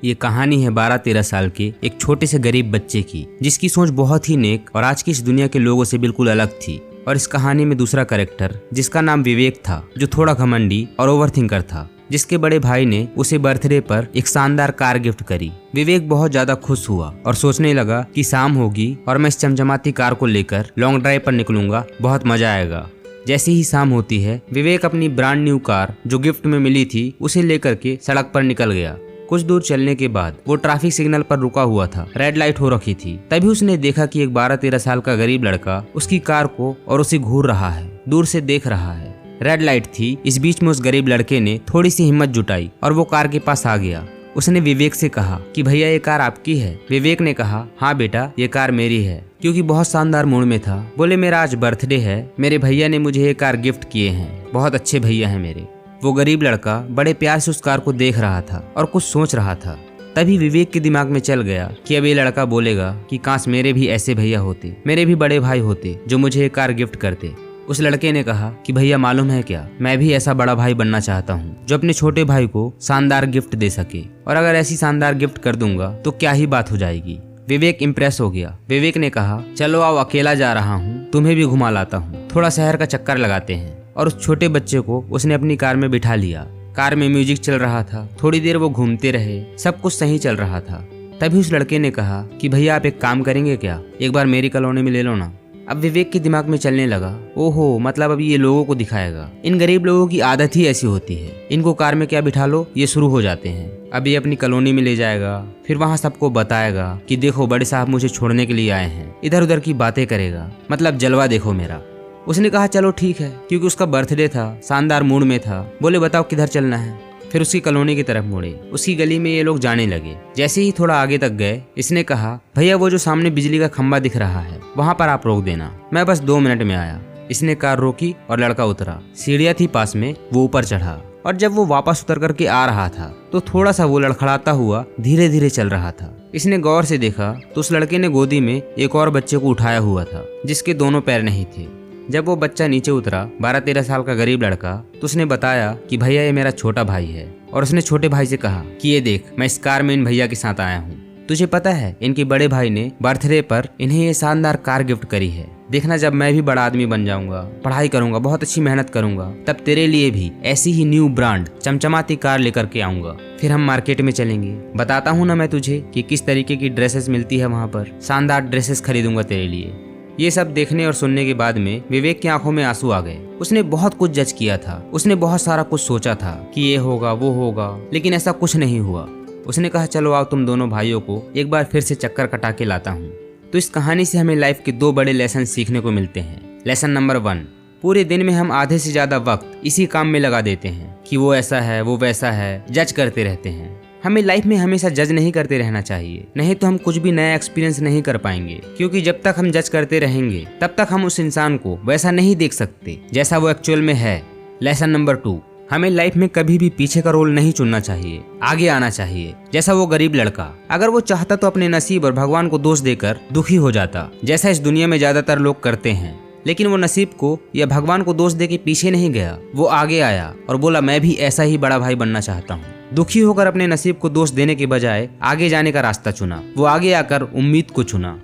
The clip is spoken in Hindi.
ये कहानी है 12-13 साल के एक छोटे से गरीब बच्चे की, जिसकी सोच बहुत ही नेक और आज की इस दुनिया के लोगों से बिल्कुल अलग थी। और इस कहानी में दूसरा कैरेक्टर जिसका नाम विवेक था, जो थोड़ा घमंडी और ओवरथिंकर था, जिसके बड़े भाई ने उसे बर्थडे पर एक शानदार कार गिफ्ट करी। विवेक बहुत ज्यादा खुश हुआ और सोचने लगा कि शाम होगी और मैं इस चमचमाती कार को लेकर लॉन्ग ड्राइव पर निकलूंगा, बहुत मजा आएगा। जैसे ही शाम होती है, विवेक अपनी ब्रांड न्यू कार जो गिफ्ट में मिली थी उसे लेकर के सड़क पर निकल गया। कुछ दूर चलने के बाद वो ट्रैफिक सिग्नल पर रुका हुआ था, रेड लाइट हो रखी थी। तभी उसने देखा कि एक 12-13 साल का गरीब लड़का उसकी कार को और उसे घूर रहा है, दूर से देख रहा है। रेड लाइट थी, इस बीच में उस गरीब लड़के ने थोड़ी सी हिम्मत जुटाई और वो कार के पास आ गया। उसने विवेक से कहा कि भैया ये कार आपकी है। विवेक ने कहा हाँ बेटा, ये कार मेरी है, क्योंकि बहुत शानदार मूड में था। बोले मेरा आज बर्थडे है, मेरे भैया ने मुझे ये कार गिफ्ट किए हैं, बहुत अच्छे भैया हैं मेरे। वो गरीब लड़का बड़े प्यार से उस कार को देख रहा था और कुछ सोच रहा था। तभी विवेक के दिमाग में चल गया कि अब ये लड़का बोलेगा कि काश मेरे भी ऐसे भैया होते, मेरे भी बड़े भाई होते जो मुझे ये कार गिफ्ट करते। उस लड़के ने कहा कि भैया मालूम है क्या, मैं भी ऐसा बड़ा भाई बनना चाहता हूँ जो अपने छोटे भाई को शानदार गिफ्ट दे सके, और अगर ऐसी शानदार गिफ्ट कर दूंगा तो क्या ही बात हो जाएगी। विवेक इम्प्रेस हो गया। विवेक ने कहा चलो आओ, अकेला जा रहा हूँ, तुम्हें भी घुमा लाता हूँ, थोड़ा शहर का चक्कर लगाते हैं। और उस छोटे बच्चे को उसने अपनी कार में बिठा लिया। कार में म्यूजिक चल रहा था, थोड़ी देर वो घूमते रहे, सब कुछ सही चल रहा था। तभी उस लड़के ने कहा कि भैया आप एक काम करेंगे क्या, एक बार मेरी कॉलोनी में ले लो ना। अब विवेक के दिमाग में चलने लगा, ओहो मतलब अभी ये लोगों को दिखाएगा। इन गरीब लोगों की आदत ही ऐसी होती है, इनको कार में क्या बिठा लो ये शुरू हो जाते हैं। अब ये अपनी कॉलोनी में ले जाएगा, फिर वहाँ सबको बताएगा कि देखो बड़े साहब मुझे छोड़ने के लिए आए हैं, इधर उधर की बातें करेगा, मतलब जलवा देखो मेरा। उसने कहा चलो ठीक है, क्योंकि उसका बर्थडे था, शानदार मूड में था। बोले बताओ किधर चलना है। फिर उसकी कॉलोनी की तरफ मुड़े। उसकी गली में ये लोग जाने लगे। जैसे ही थोड़ा आगे तक गए, इसने कहा भैया वो जो सामने बिजली का खंबा दिख रहा है वहाँ पर आप रोक देना, मैं बस 2 मिनट में आया। इसने कार रोकी और लड़का उतरा। सीढ़ियाँ थी पास में, वो ऊपर चढ़ा और जब वो वापस उतर करके आ रहा था तो थोड़ा सा वो लड़खड़ाता हुआ धीरे धीरे चल रहा था। इसने गौर से देखा तो उस लड़के ने गोदी में एक और बच्चे को उठाया हुआ था जिसके दोनों पैर नहीं थे। जब वो बच्चा नीचे उतरा, 12-13 साल का गरीब लड़का, तो उसने बताया कि भैया ये मेरा छोटा भाई है। और उसने छोटे भाई से कहा कि ये देख, मैं इस कार में इन भैया के साथ आया हूँ। तुझे पता है इनके बड़े भाई ने बर्थडे पर इन्हें ये शानदार कार गिफ्ट करी है। देखना जब मैं भी बड़ा आदमी बन जाऊंगा, पढ़ाई करूंगा, बहुत अच्छी मेहनत करूंगा, तब तेरे लिए भी ऐसी ही न्यू ब्रांड चमचमाती कार लेकर के आऊंगा। फिर हम मार्केट में चलेंगे, बताता हूँ ना मैं तुझे कि किस तरीके की ड्रेसेस मिलती है वहाँ पर, शानदार ड्रेसेस खरीदूंगा तेरे लिए। ये सब देखने और सुनने के बाद में विवेक की आंखों में आंसू आ गए। उसने बहुत कुछ जज किया था, उसने बहुत सारा कुछ सोचा था कि ये होगा वो होगा, लेकिन ऐसा कुछ नहीं हुआ। उसने कहा चलो आओ तुम दोनों भाइयों को एक बार फिर से चक्कर कटा के लाता हूँ। तो इस कहानी से हमें लाइफ के 2 बड़े लेसन सीखने को मिलते हैं। लेसन नंबर 1, पूरे दिन में हम आधे से ज्यादा वक्त इसी काम में लगा देते हैं कि वो ऐसा है वो वैसा है, जज करते रहते हैं। हमें लाइफ में हमेशा जज नहीं करते रहना चाहिए, नहीं तो हम कुछ भी नया एक्सपीरियंस नहीं कर पाएंगे। क्योंकि जब तक हम जज करते रहेंगे तब तक हम उस इंसान को वैसा नहीं देख सकते जैसा वो एक्चुअल में है। लेसन नंबर 2, हमें लाइफ में कभी भी पीछे का रोल नहीं चुनना चाहिए, आगे आना चाहिए। जैसा वो गरीब लड़का, अगर वो चाहता तो अपने नसीब और भगवान को दोष देकर दुखी हो जाता, जैसा इस दुनिया में ज्यादातर लोग करते हैं। लेकिन वो नसीब को या भगवान को दोष दे के पीछे नहीं गया, वो आगे आया और बोला मैं भी ऐसा ही बड़ा भाई बनना चाहता हूँ। दुखी होकर अपने नसीब को दोष देने के बजाय आगे जाने का रास्ता चुना। वो आगे आकर उम्मीद को चुना।